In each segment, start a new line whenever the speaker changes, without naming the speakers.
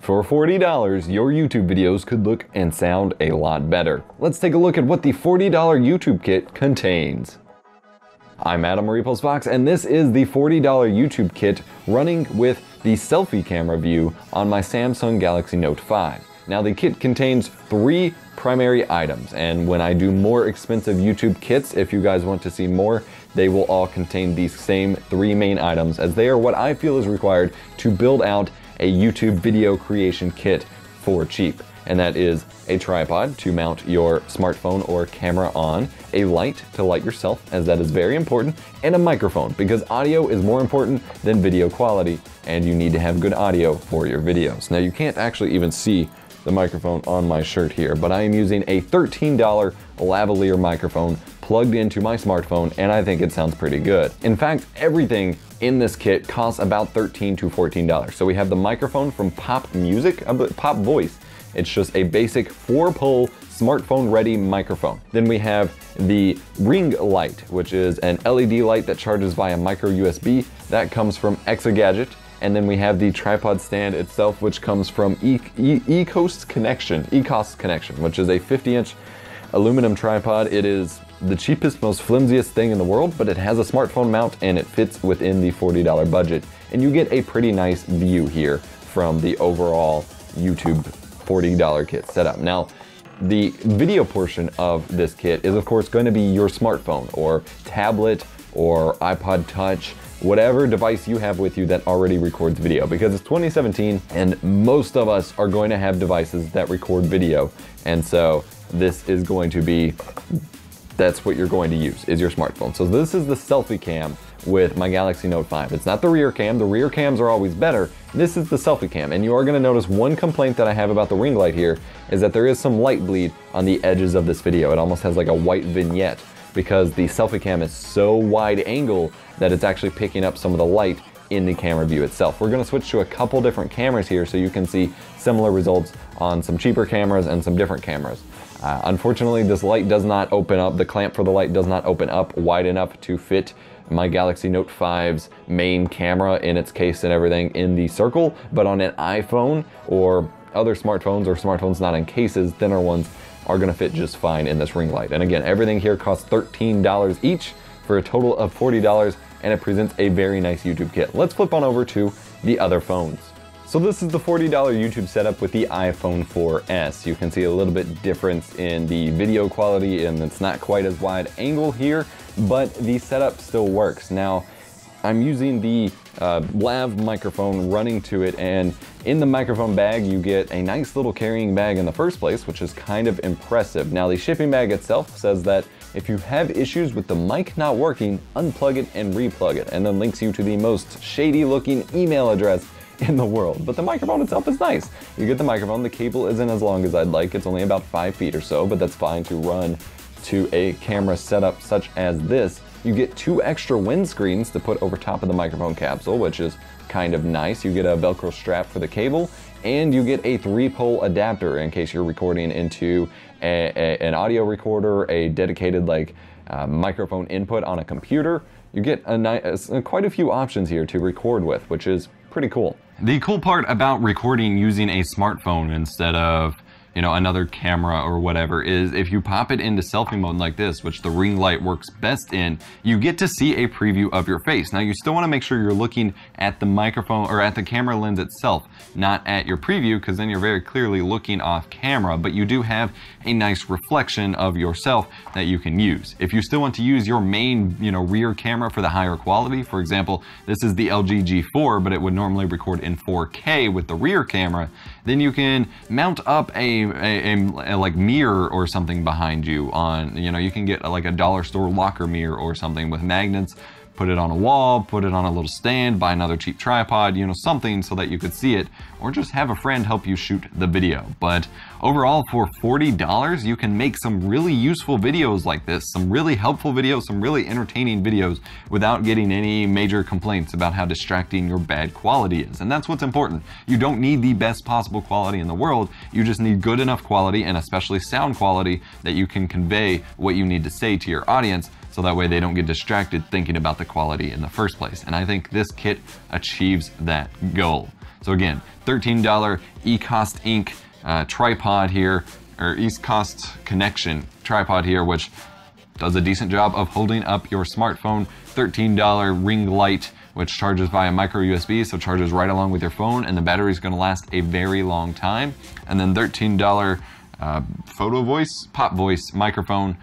For $40, your YouTube videos could look and sound a lot better. Let's take a look at what the $40 YouTube kit contains. I'm Adam or EposVox, and this is the $40 YouTube kit running with the selfie camera view on my Samsung Galaxy Note 5. Now the kit contains 3 primary items, and when I do more expensive YouTube kits, if you guys want to see more, they will all contain these same 3 main items, as they are what I feel is required to build out a YouTube video creation kit for cheap. And that is a tripod to mount your smartphone or camera on, a light to light yourself, as that is very important, and a microphone, because audio is more important than video quality, and you need to have good audio for your videos. Now you can't actually even see the microphone on my shirt here, but I am using a $13 lavalier microphone plugged into my smartphone, and I think it sounds pretty good. In fact, everything in this kit costs about $13 to $14. So we have the microphone from Pop Voice. It's just a basic 4-pole smartphone ready microphone. Then we have the ring light, which is an LED light that charges via micro USB. That comes from Exagadget. And then we have the tripod stand itself, which comes from EposVox Connection, which is a 50-inch aluminum tripod. It is the cheapest, most flimsiest thing in the world, but it has a smartphone mount and it fits within the $40 budget. And you get a pretty nice view here from the overall YouTube $40 kit setup. Now, the video portion of this kit is of course going to be your smartphone or tablet or iPod Touch, whatever device you have with you that already records video, because it's 2017 and most of us are going to have devices that record video. And so this is going to be, that's what you're going to use, is your smartphone. So this is the selfie cam with my Galaxy Note 5. It's not the rear cam. The rear cams are always better. This is the selfie cam, and you are going to notice one complaint that I have about the ring light here is that there is some light bleed on the edges of this video. It almost has like a white vignette because the selfie cam is so wide angle that it's actually picking up some of the light in the camera view itself. We're going to switch to a couple different cameras here so you can see similar results on some cheaper cameras and some different cameras. Unfortunately, this light does not open up, the clamp for the light does not open up wide enough to fit my Galaxy Note 5's main camera in its case and everything in the circle, but on an iPhone or other smartphones or smartphones not in cases, thinner ones, are going to fit just fine in this ring light. And again, everything here costs $13 each for a total of $40, and it presents a very nice YouTube kit. Let's flip on over to the other phones. So this is the $40 YouTube setup with the iPhone 4S. You can see a little bit difference in the video quality, and it's not quite as wide angle here, but the setup still works. Now, I'm using the lav microphone running to it, and in the microphone bag you get a nice little carrying bag in the first place, which is kind of impressive. Now the shipping bag itself says that if you have issues with the mic not working, unplug it and replug it, and then links you to the most shady looking email address in the world. But the microphone itself is nice. You get the microphone, the cable isn't as long as I'd like, it's only about 5 feet or so, but that's fine to run to a camera setup such as this. You get 2 extra windscreens to put over top of the microphone capsule, which is kind of nice. You get a Velcro strap for the cable, and you get a 3-pole adapter in case you're recording into an audio recorder, a dedicated microphone input on a computer. You get quite a few options here to record with, which is pretty cool. The cool part about recording using a smartphone instead of another camera or whatever is if you pop it into selfie mode like this, which the ring light works best in, you get to see a preview of your face. Now you still want to make sure you're looking at the microphone or at the camera lens itself, not at your preview, because then you're very clearly looking off camera, but you do have a nice reflection of yourself that you can use. If you still want to use your main rear camera for the higher quality, for example, this is the LG G4, but it would normally record in 4K with the rear camera, then you can mount up a mirror or something behind you on, you can get like a dollar store locker mirror or something with magnets, put it on a wall, put it on a little stand, buy another cheap tripod, something so that you could see it, or just have a friend help you shoot the video. But overall, for $40, you can make some really useful videos like this, some really helpful videos, some really entertaining videos without getting any major complaints about how distracting your bad quality is. And that's what's important. You don't need the best possible quality in the world, you just need good enough quality, and especially sound quality, that you can convey what you need to say to your audience, so that way they don't get distracted thinking about the quality in the first place. And I think this kit achieves that goal. So again, $13 ECOST Inc. Tripod here, or East Coast Connection tripod here, which does a decent job of holding up your smartphone. $13 ring light, which charges via micro USB, so charges right along with your phone, and the battery is going to last a very long time. And then $13 photo voice, pop voice microphone.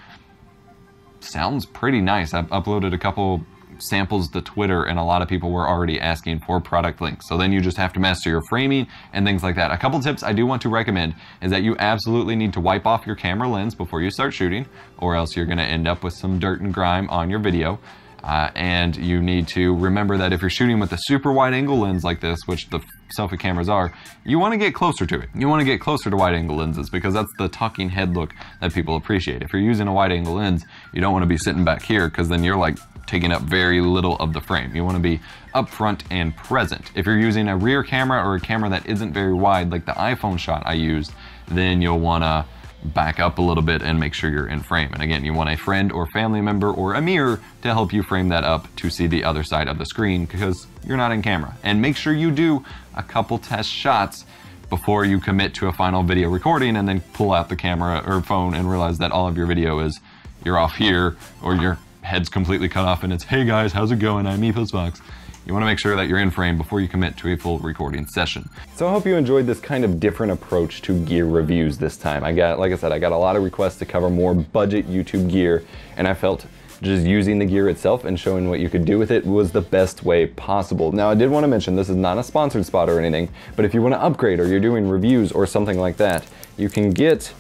Sounds pretty nice. I've uploaded a couple samples to Twitter, and a lot of people were already asking for product links. So then you just have to master your framing and things like that. A couple tips I do want to recommend is that you absolutely need to wipe off your camera lens before you start shooting, or else you're going to end up with some dirt and grime on your video. And you need to remember that if you're shooting with a super wide angle lens like this, which the selfie cameras are, you want to get closer to it. You want to get closer to wide angle lenses because that's the talking head look that people appreciate. If you're using a wide angle lens, you don't want to be sitting back here because then you're like taking up very little of the frame. You want to be up front and present. If you're using a rear camera or a camera that isn't very wide, like the iPhone shot I used, then you'll want to back up a little bit and make sure you're in frame. And again, you want a friend or family member or a mirror to help you frame that up to see the other side of the screen because you're not in camera. And make sure you do a couple test shots before you commit to a final video recording and then pull out the camera or phone and realize that all of your video is you're off here or your head's completely cut off and it's, hey guys, how's it going? I'm EposVox. You want to make sure that you're in frame before you commit to a full recording session. So I hope you enjoyed this kind of different approach to gear reviews this time. Like I said, I got a lot of requests to cover more budget YouTube gear, and I felt just using the gear itself and showing what you could do with it was the best way possible. Now I did want to mention this is not a sponsored spot or anything, but if you want to upgrade or you're doing reviews or something like that, you can get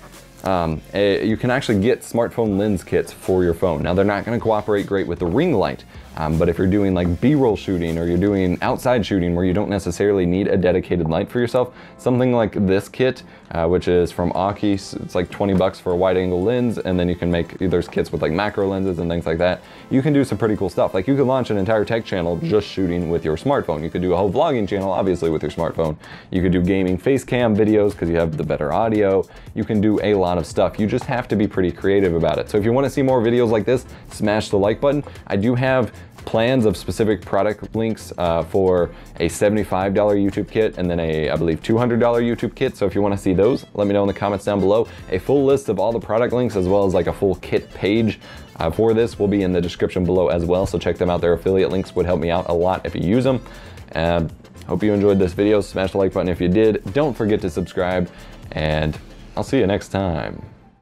you can actually get smartphone lens kits for your phone. Now they're not going to cooperate great with the ring light, but if you're doing like B-roll shooting or you're doing outside shooting where you don't necessarily need a dedicated light for yourself, something like this kit, which is from Aki, it's like 20 bucks for a wide angle lens, and then you can make, there's kits with like macro lenses and things like that. You can do some pretty cool stuff. Like you could launch an entire tech channel just shooting with your smartphone. You could do a whole vlogging channel, obviously, with your smartphone. You could do gaming face cam videos because you have the better audio. You can do a lot of stuff. You just have to be pretty creative about it. So if you want to see more videos like this, smash the like button. I do have plans of specific product links for a $75 YouTube kit and then a, I believe, $200 YouTube kit. So if you want to see those, let me know in the comments down below. A full list of all the product links as well as like a full kit page for this will be in the description below as well. So check them out. Their affiliate links would help me out a lot if you use them. Hope you enjoyed this video. Smash the like button if you did. Don't forget to subscribe, and I'll see you next time.